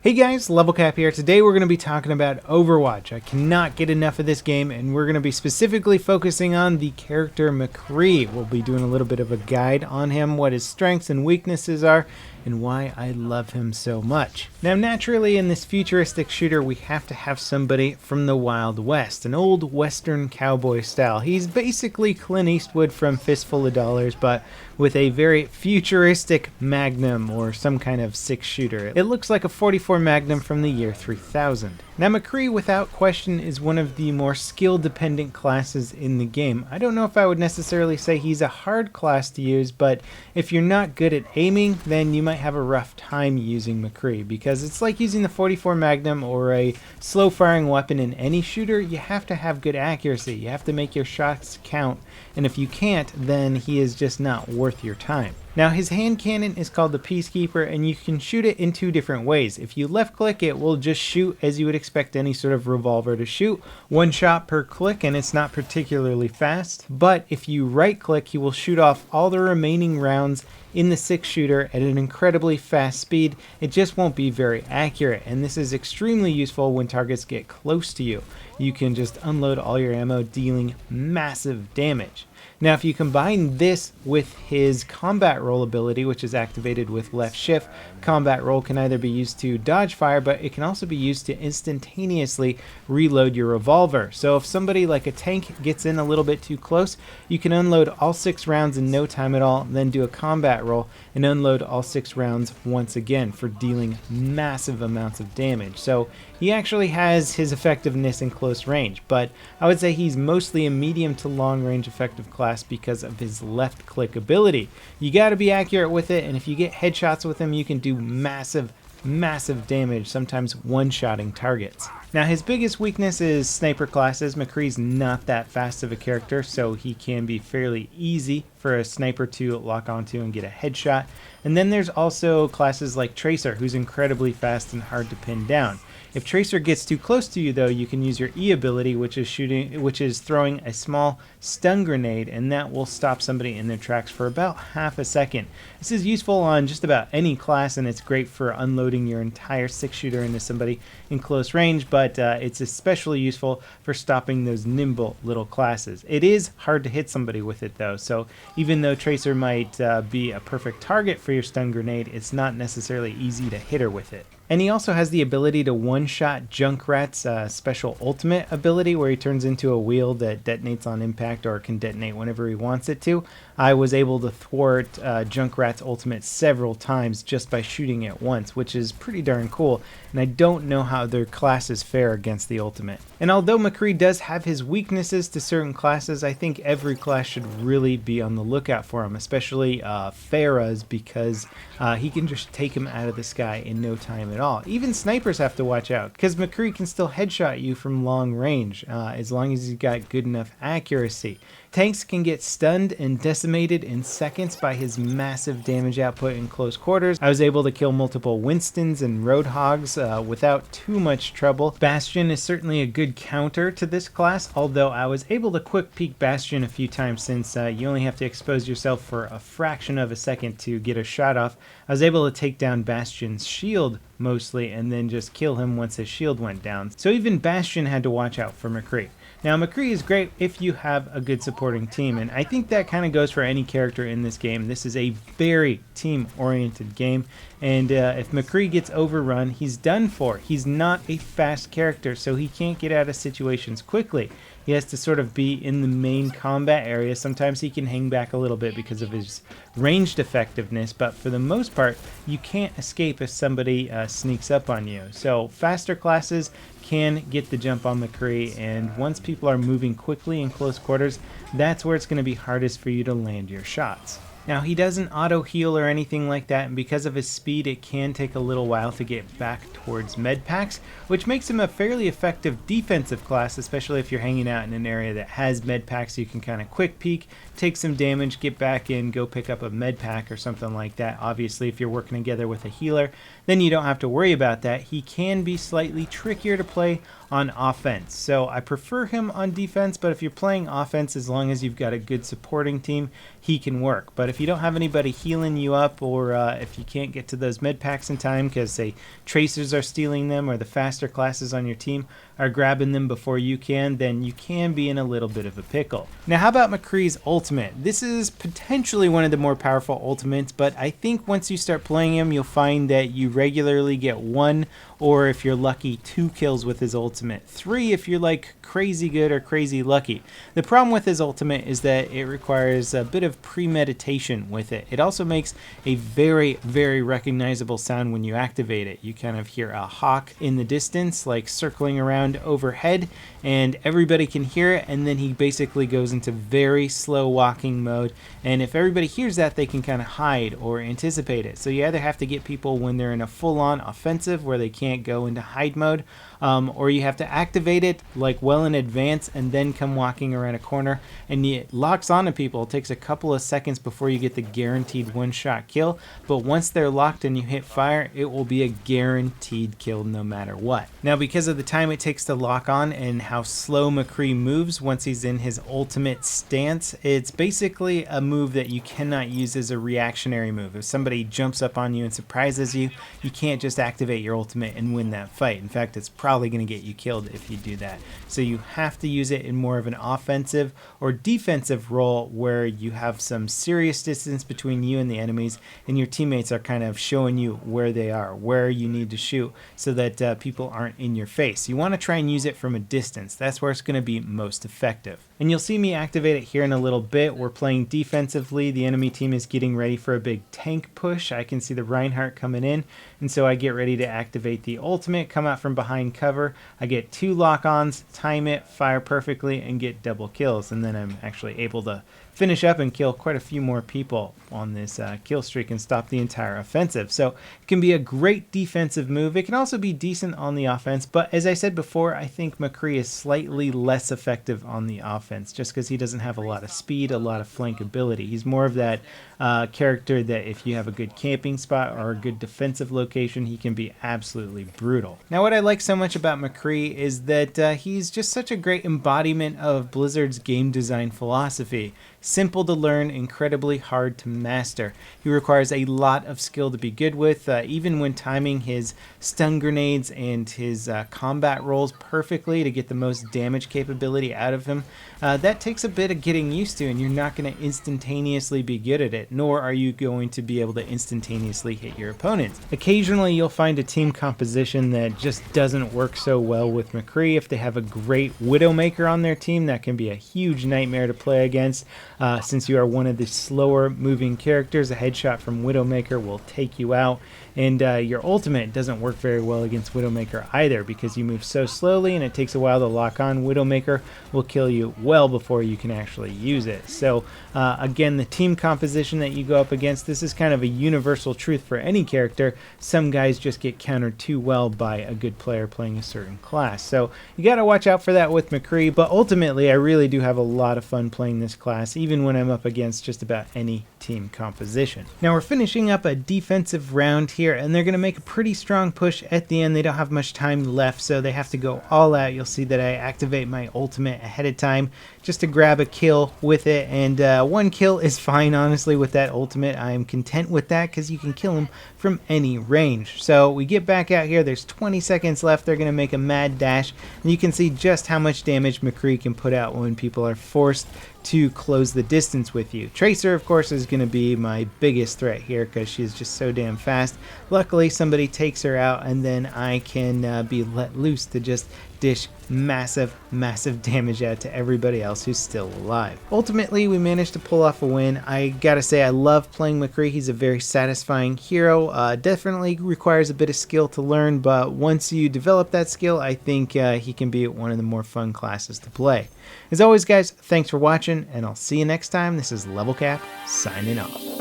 Hey guys, LevelCap here. Today we're going to be talking about Overwatch. I cannot get enough of this game, and we're going to be specifically focusing on the character McCREE. We'll be doing a little bit of a guide on him, what his strengths and weaknesses are, and why I love him so much. Now naturally in this futuristic shooter we have to have somebody from the Wild West, an old western cowboy style. He's basically Clint Eastwood from Fistful of Dollars, but with a very futuristic Magnum or some kind of six shooter. It looks like a 44 Magnum from the year 3000. Now McCREE without question is one of the more skill dependent classes in the game. I don't know if I would necessarily say he's a hard class to use, but if you're not good at aiming, then you might have a rough time using McCREE, because it's like using the 44 Magnum or a slow firing weapon in any shooter. You have to have good accuracy, you have to make your shots count, and if you can't, then he is just not worth your time. Now his hand cannon is called the Peacekeeper, and you can shoot it in two different ways. If you left click, it will just shoot as you would expect any sort of revolver to shoot, one shot per click, and it's not particularly fast. But if you right click, he will shoot off all the remaining rounds in the six shooter at an incredibly fast speed. It just won't be very accurate, and this is extremely useful when targets get close to you. You can just unload all your ammo, dealing massive damage. Now if you combine this with his combat roll ability, which is activated with left shift, combat roll can either be used to dodge fire, but it can also be used to instantaneously reload your revolver. So if somebody like a tank gets in a little bit too close, you can unload all 6 rounds in no time at all, then do a combat roll and unload all 6 rounds once again for dealing massive amounts of damage. So he actually has his effectiveness in close range, but I would say he's mostly a medium to long range effective class because of his left click ability. You got to be accurate with it, and if you get headshots with him, you can do massive damage, sometimes one-shotting targets. Now his biggest weakness is sniper classes. McCREE's not that fast of a character, so he can be fairly easy for a sniper to lock onto and get a headshot. And then there's also classes like Tracer, who's incredibly fast and hard to pin down. If Tracer gets too close to you though, you can use your E ability, which is throwing a small stun grenade, and that will stop somebody in their tracks for about half a second. This is useful on just about any class, and it's great for unloading your entire six shooter into somebody in close range, but it's especially useful for stopping those nimble little classes. It is hard to hit somebody with it though, so even though Tracer might be a perfect target for your stun grenade, it's not necessarily easy to hit her with it. And he also has the ability to one-shot Junkrat's special ultimate ability, where he turns into a wheel that detonates on impact or can detonate whenever he wants it to. I was able to thwart Junkrat's ultimate several times just by shooting it once, which is pretty darn cool, and I don't know how their classes fare against the ultimate. And although McCREE does have his weaknesses to certain classes, I think every class should really be on the lookout for him, especially Pharah's, because he can just take him out of the sky in no time at all. Even snipers have to watch out, because McCREE can still headshot you from long range, as long as he's got good enough accuracy. Tanks can get stunned and decimated in seconds by his massive damage output in close quarters. I was able to kill multiple Winstons and Roadhogs without too much trouble. Bastion is certainly a good counter to this class, although I was able to quick peek Bastion a few times, since you only have to expose yourself for a fraction of a second to get a shot off. I was able to take down Bastion's shield mostly, and then just kill him once his shield went down. So even Bastion had to watch out for McCREE. Now McCREE is great if you have a good supporting team, and I think that kind of goes for any character in this game. This is a very team-oriented game, and if McCREE gets overrun, he's done for. He's not a fast character, so he can't get out of situations quickly. He has to sort of be in the main combat area. Sometimes he can hang back a little bit because of his ranged effectiveness, but for the most part, you can't escape if somebody sneaks up on you. So faster classes can get the jump on McCREE, and once people are moving quickly in close quarters, that's where it's going to be hardest for you to land your shots. Now he doesn't auto heal or anything like that, and because of his speed it can take a little while to get back towards med packs, which makes him a fairly effective defensive class, especially if you're hanging out in an area that has med packs. You can kind of quick peek, take some damage, get back in, go pick up a med pack or something like that. Obviously if you're working together with a healer, then you don't have to worry about that. He can be slightly trickier to play on offense, so I prefer him on defense, but if you're playing offense, as long as you've got a good supporting team, he can work. But if you don't have anybody healing you up, or if you can't get to those med packs in time because, say, tracers are stealing them or the faster classes on your team are grabbing them before you can, then you can be in a little bit of a pickle. Now, how about McCree's ultimate? This is potentially one of the more powerful ultimates, but I think once you start playing him, you'll find that you regularly get 1, or if you're lucky, 2 kills with his ultimate. 3 if you're like crazy good or crazy lucky. The problem with his ultimate is that it requires a bit of premeditation with it. It also makes a very, very recognizable sound when you activate it. You kind of hear a hawk in the distance, like circling around overhead, and everybody can hear it, and then he basically goes into very slow walking mode, and if everybody hears that, they can kind of hide or anticipate it. So you either have to get people when they're in a full-on offensive where they can't go into hide mode, or you have to activate it like well in advance and then come walking around a corner, and it locks onto people. It takes a couple of seconds before you get the guaranteed one-shot kill, but once they're locked and you hit fire, it will be a guaranteed kill no matter what. Now, because of the time it takes to lock on and how slow McCREE moves once he's in his ultimate stance, it's basically a move that you cannot use as a reactionary move. If somebody jumps up on you and surprises you, you can't just activate your ultimate and win that fight. In fact, it's probably going to get you killed if you do that. So you have to use it in more of an offensive or defensive role where you have some serious distance between you and the enemies, and your teammates are kind of showing you where they are, where you need to shoot, so that people aren't in your face. You want to try and use it from a distance. That's where it's going to be most effective. And you'll see me activate it here in a little bit. We're playing defensively. The enemy team is getting ready for a big tank push. I can see the Reinhardt coming in, and so I get ready to activate the ultimate, come out from behind cover. I get 2 lock-ons, time it, fire perfectly, and get double kills, and then I'm actually able to finish up and kill quite a few more people on this kill streak and stop the entire offensive. So it can be a great defensive move. It can also be decent on the offense, but as I said before, I think McCREE is slightly less effective on the offense just because he doesn't have a lot of speed, a lot of flankability. He's more of that character that if you have a good camping spot or a good defensive location, he can be absolutely brutal. Now, what I like so much about McCREE is that he's just such a great embodiment of Blizzard's game design philosophy. Simple to learn, incredibly hard to master. He requires a lot of skill to be good with, even when timing his stun grenades and his combat rolls perfectly to get the most damage capability out of him. That takes a bit of getting used to, and you're not going to instantaneously be good at it, nor are you going to be able to instantaneously hit your opponents. Occasionally you'll find a team composition that just doesn't work so well with McCREE. If they have a great Widowmaker on their team, that can be a huge nightmare to play against. Since you are one of the slower moving characters, a headshot from Widowmaker will take you out, and your ultimate doesn't work very well against Widowmaker either because you move so slowly and it takes a while to lock on. Widowmaker will kill you well before you can actually use it. So again, the team composition that you go up against, this is kind of a universal truth for any character. Some guys just get countered too well by a good player playing a certain class. So you got to watch out for that with McCREE, but ultimately I really do have a lot of fun playing this class, even when I'm up against just about any team composition. Now we're finishing up a defensive round here, and they're going to make a pretty strong push at the end. They don't have much time left, so they have to go all out. You'll see that I activate my ultimate ahead of time just to grab a kill with it, and 1 kill is fine, honestly, with that ultimate. I'm content with that because you can kill him from any range. So we get back out here. There's 20 seconds left. They're going to make a mad dash, and you can see just how much damage McCREE can put out when people are forced to close the distance with you. Tracer, of course, is going to be my biggest threat here because she's just so damn fast. Luckily, somebody takes her out, and then I can be let loose to just dish massive damage out to everybody else who's still alive. Ultimately, we managed to pull off a win. I gotta say, I love playing McCREE. He's a very satisfying hero. Definitely requires a bit of skill to learn, but once you develop that skill, I think he can be one of the more fun classes to play. As always, guys, thanks for watching, and I'll see you next time. This is LevelCap signing off.